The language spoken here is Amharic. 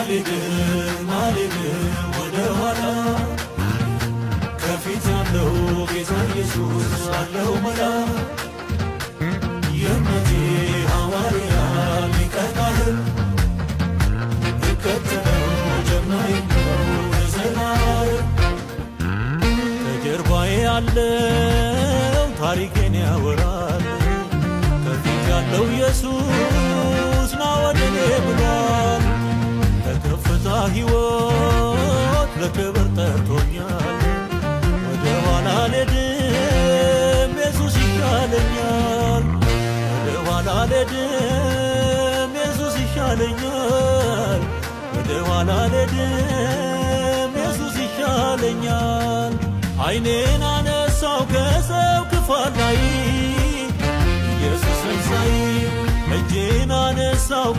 አልሄድም ወደ ኋላ ከፊት ያለው ጌታ ኢየሱስ አለው መላ የእምነቴ ሐዋርያ ሊቀ ካህን እከተለው ጀግናዬ ነው ለዘላለም ከጀርባዬ ያለው ታሪኬን ያወራል ከፊት ያለው ኢየሱስ ና ወደኔ ብሏል ለከፍታ ሕይወት ለክብር ጠርቶኛል ወደ ኋላ አልሄድም ኢየሱስ ይሻለኛል ወደ ኋላ አልሄድም ኢየሱስ ይሻለኛል ወደ ኋላ አልሄድም ኢየሱስ ይሻለኛል ዓይኔን አነሳው ከሰው ክፋት ላይ ኢየሱስን ሳይ እጄን አነሳው